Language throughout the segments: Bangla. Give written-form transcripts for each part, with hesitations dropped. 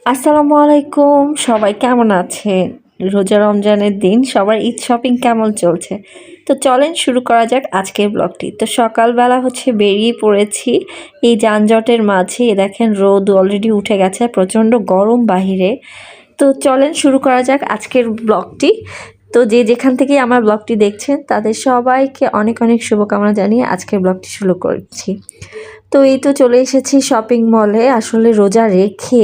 আসসালামু আলাইকুম, সবাই কেমন আছেন? রোজা রমজানের দিন সবার ঈদ শপিং কেমন চলছে? তো চলেন শুরু করা যাক আজকের ব্লগটি। তো সকালবেলা বেরিয়ে পড়েছি এই যানজটের মাঝে। দেখেন রোদ অলরেডি উঠে গেছে, প্রচণ্ড গরম বাহিরে। তো চলেন শুরু করা যাক আজকের ব্লগটি। তো যে যেখান থেকেই আমার ব্লগটি দেখছেন তাদের সবাইকে অনেক অনেক শুভকামনা জানিয়ে আজকের ব্লগটি শুরু করছি। তো এই তো চলে এসেছি শপিং মলে। আসলে রোজা রেখে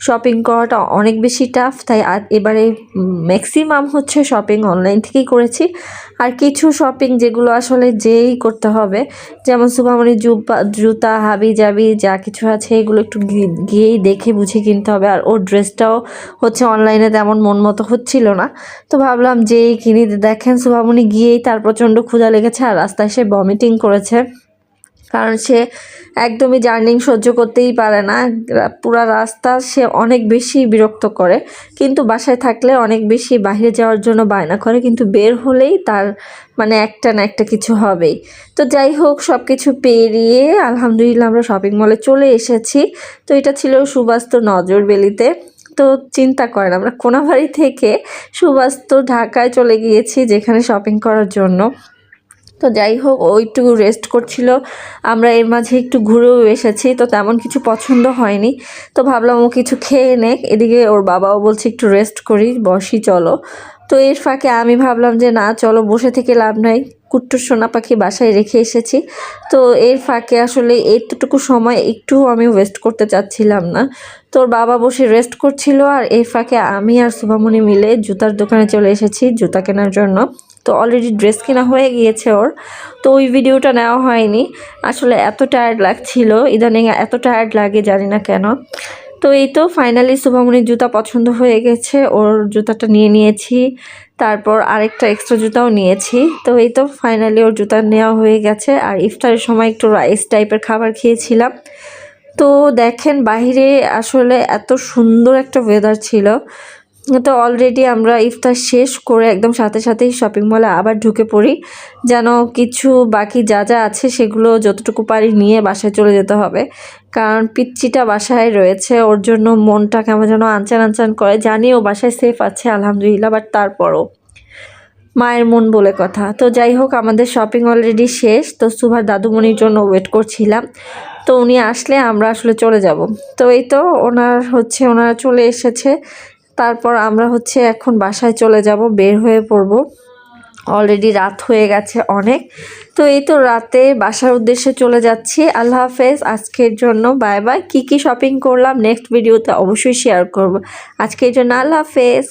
শপিং করাটা অনেক বেশি টাফ, তাই এবারে ম্যাক্সিমাম শপিং অনলাইন থেকেই করেছি। আর কিছু শপিং যেগুলো আসলে যেই করতে হবে, যেমন সুভামণি জুতা হাবি জাবি যা কিছু আছে এগুলো একটু গিয়েই দেখে বুঝে কিনতে হবে। আর ওর ড্রেসটাও অনলাইনে তেমন মন মতো হচ্ছিল না, তো ভাবলাম যেই কিনি। দেখেন সুভামণি গিয়েই তার প্রচণ্ড ক্ষুধা লেগেছে আর রাস্তায় সে ভমিটিং করেছে, কারণ সে একদমই জার্নি সহ্য করতেই পারে না। পুরা রাস্তা সে অনেক বেশি বিরক্ত করে, কিন্তু বাসায় থাকলে অনেক বেশি বাইরে যাওয়ার জন্য বায়না করে, কিন্তু বের হলেই তার একটা না একটা কিছু হবেই। তো যাই হোক, সব কিছু পেরিয়ে আলহামদুলিল্লাহ আমরা শপিং মলে চলে এসেছি। তো এটা ছিল সুবাস্তু নজরবেলিতে। তো চিন্তা করেন, আমরা কোনাবাড়ি থেকে সুবাস্তু ঢাকায় চলে গিয়েছি যেখানে শপিং করার জন্য। তো যাই হোক, ও একটু রেস্ট করছিল, আমরা এর মাঝে একটু ঘুরেও এসেছি। তো তেমন কিছু পছন্দ হয়নি, তো ভাবলাম ও কিছু খেয়ে নেক। এদিকে ওর বাবাও বলছে একটু রেস্ট করি, বসি চলো। তো এর ফাঁকে আমি ভাবলাম যে না, চলো, বসে থেকে লাভ নাই, কুট্টুর সোনা পাখি বাসায় রেখে এসেছি। তো এর ফাঁকে আসলে এতটুকু সময় একটু আমি ওয়েস্ট করতে চাচ্ছিলাম না। তোর বাবা বসে রেস্ট করছিল, আর এর ফাঁকে আমি আর সুভামণি মিলে জুতার দোকানে চলে এসেছি জুতা কেনার জন্য। তো অলরেডি ড্রেস কেনা হয়ে গিয়েছে ওর, তো ওই ভিডিওটা নেওয়া হয়নি। আসলে এত টায়ার্ড লাগছিল, ইদানিং এত টায়ার্ড লাগে জানি না কেন। তো এই তো ফাইনালি শুভমণির জুতা পছন্দ হয়ে গেছে, ওর জুতাটা নিয়ে নিয়েছি, তারপর আরেকটা এক্সট্রা জুতাও নিয়েছি। তো এই তো ফাইনালি ওর জুতা নেওয়া হয়ে গেছে। আর ইফতারের সময় একটু রাইস টাইপের খাবার খেয়েছিলাম। তো দেখেন বাহিরে আসলে এত সুন্দর একটা ওয়েদার ছিল। তো অলরেডি আমরা ইফতার শেষ করে একদম সাথে সাথেই শপিং মলে আবার ঢুকে পড়ি, যেন কিছু বাকি যা যা আছে সেগুলো যতটুকু পারি নিয়ে বাসায় চলে যেতে হবে। কারণ পিচ্চিটা বাসায় রয়েছে, ওর জন্য মনটা কেমন যেন আনচান আনচান করে। জানি ও বাসায় সেফ আছে আলহামদুলিল্লাহ, বাট তারপরও মায়ের মন বলে কথা। তো যাই হোক, আমাদের শপিং অলরেডি শেষ। তো সুভার দাদুমণির জন্য ওয়েট করছিলাম, তো উনি আসলে আমরা আসলে চলে যাব। তো এই তো ওনারা চলে এসেছে। তারপর আমরা এখন বাসায় চলে যাব, বের হয়ে পড়ব। অলরেডি রাত হয়ে গেছে অনেক। তো এই তো রাতে বাসার উদ্দেশ্যে চলে যাচ্ছি। আল্লাহ হাফেজ, আজকের জন্য বাই বাই। কি কি শপিং করলাম নেক্সট ভিডিওতে অবশ্যই শেয়ার করব। আজকের জন্য আল্লাহ হাফেজ।